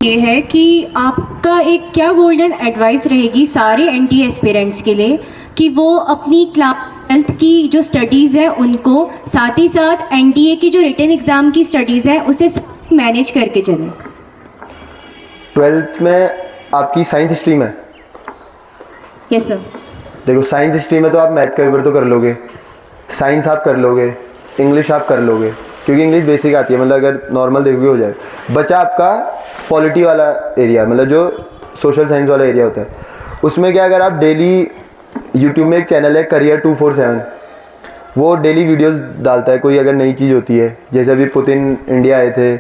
ये है कि आपका एक क्या गोल्डन एडवाइस रहेगी सारे एनडीए एस्पिरेंट्स के लिए कि वो अपनी क्लास 12th की जो स्टडीज़ है उनको साथ ही साथ एनडीए की जो रिटन एग्ज़ाम की स्टडीज़ है उसे मैनेज करके चलें। 12th में आपकी साइंस स्ट्रीम है? Yes sir. देखो, साइंस स्ट्रीम में तो आप मैथ का पेपर तो कर लोगे, साइंस आप कर लोगे, इंग्लिश आप कर लोगे क्योंकि इंग्लिश बेसिक आती है, मतलब अगर नॉर्मल देखोगे हो जाए। बचा आपका पॉलिटी वाला एरिया, मतलब जो सोशल साइंस वाला एरिया होता है। उसमें क्या, अगर आप डेली यूट्यूब में एक चैनल है करियर 247, वो डेली वीडियोस डालता है। कोई अगर नई चीज़ होती है, जैसे अभी पुतिन इंडिया आए थे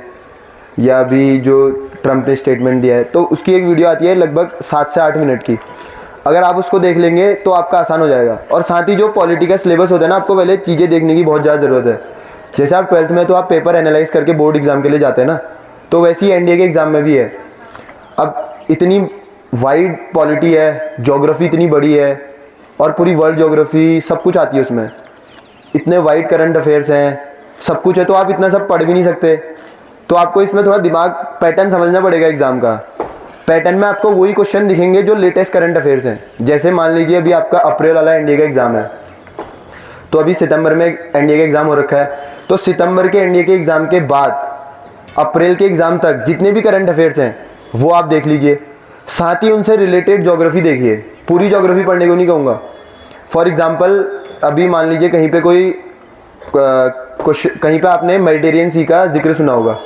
या अभी जो ट्रंप ने स्टेटमेंट दिया है, तो उसकी एक वीडियो आती है लगभग 7 से 8 मिनट की। अगर आप उसको देख लेंगे तो आपका आसान हो जाएगा। और साथ ही जो पॉलिटी का सिलेबस होता है ना, आपको पहले चीज़ें देखने की बहुत ज़्यादा ज़रूरत है। जैसे आप 12th में तो आप पेपर एनालाइज करके बोर्ड एग्जाम के लिए जाते हैं ना, तो वैसे ही एनडीए के एग्ज़ाम में भी है। अब इतनी वाइड पॉलिटी है, ज्योग्राफी इतनी बड़ी है और पूरी वर्ल्ड ज्योग्राफी सब कुछ आती है उसमें, इतने वाइड करंट अफेयर्स हैं, सब कुछ है, तो आप इतना सब पढ़ भी नहीं सकते। तो आपको इसमें थोड़ा दिमाग पैटर्न समझना पड़ेगा एग्ज़ाम का। पैटर्न में आपको वही क्वेश्चन दिखेंगे जो लेटेस्ट करंट अफेयर्स हैं। जैसे मान लीजिए अभी आपका अप्रैल वाला एनडीए का एग्ज़ाम है, तो अभी सितंबर में एनडीए का एग्ज़ाम हो रखा है, तो सितंबर के एनडीए के एग्ज़ाम के बाद अप्रैल के एग्ज़ाम तक जितने भी करंट अफेयर्स हैं वो आप देख लीजिए। साथ ही उनसे रिलेटेड ज्योग्राफी देखिए, पूरी ज्योग्राफी पढ़ने को नहीं कहूँगा। फॉर एग्ज़ाम्पल अभी मान लीजिए कहीं पे कोई कहीं पे आपने मेडिटेरियन सी का जिक्र सुना होगा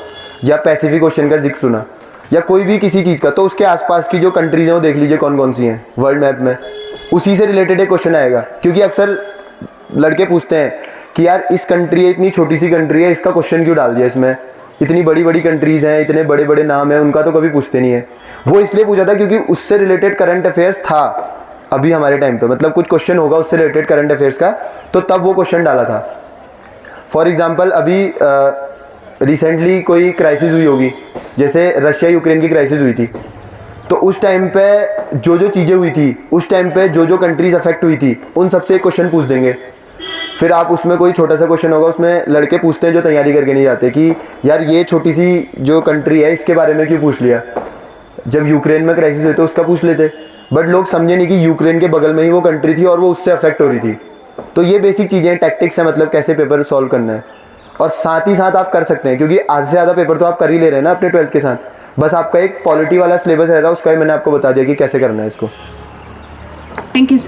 या पैसिफिक ओशन का जिक्र सुना या कोई भी किसी चीज़ का, तो उसके आसपास की जो कंट्रीज़ हैं वो देख लीजिए कौन कौन सी हैं वर्ल्ड मैप में। उसी से रिलेटेड एक क्वेश्चन आएगा, क्योंकि अक्सर लड़के पूछते हैं कि यार इस कंट्री है, इतनी छोटी सी कंट्री है, इसका क्वेश्चन क्यों डाल दिया इसमें, इतनी बड़ी बड़ी कंट्रीज़ हैं, इतने बड़े बड़े नाम हैं, उनका तो कभी पूछते नहीं है। वो इसलिए पूछा था क्योंकि उससे रिलेटेड करंट अफेयर्स था अभी हमारे टाइम पे, मतलब कुछ क्वेश्चन होगा उससे रिलेटेड करंट अफेयर्स का, तो तब वो क्वेश्चन डाला था। फॉर एग्ज़ाम्पल अभी रिसेंटली कोई क्राइसिस हुई होगी, जैसे रशिया यूक्रेन की क्राइसिस हुई थी, तो उस टाइम पे जो जो चीज़ें हुई थी, उस टाइम पे जो जो कंट्रीज अफेक्ट हुई थी, उन सबसे एक क्वेश्चन पूछ देंगे। फिर आप उसमें कोई छोटा सा क्वेश्चन होगा, उसमें लड़के पूछते हैं जो तैयारी करके नहीं जाते कि यार ये छोटी सी जो कंट्री है इसके बारे में क्यों पूछ लिया, जब यूक्रेन में क्राइसिस हुई तो उसका पूछ लेते। बट लोग समझे नहीं कि यूक्रेन के बगल में ही वो कंट्री थी और वो उससे अफेक्ट हो रही थी। तो ये बेसिक चीज़ें टैक्टिक्स हैं, मतलब कैसे पेपर सॉल्व करना है। और साथ ही साथ आप कर सकते हैं, क्योंकि आधे से ज़्यादा पेपर तो आप कर ही ले रहे हैं ना अपने 12th के साथ। बस आपका एक पॉलिटी वाला सिलेबस रह रहा है, उसका भी मैंने आपको बता दिया कि कैसे करना है इसको। Thank you sir.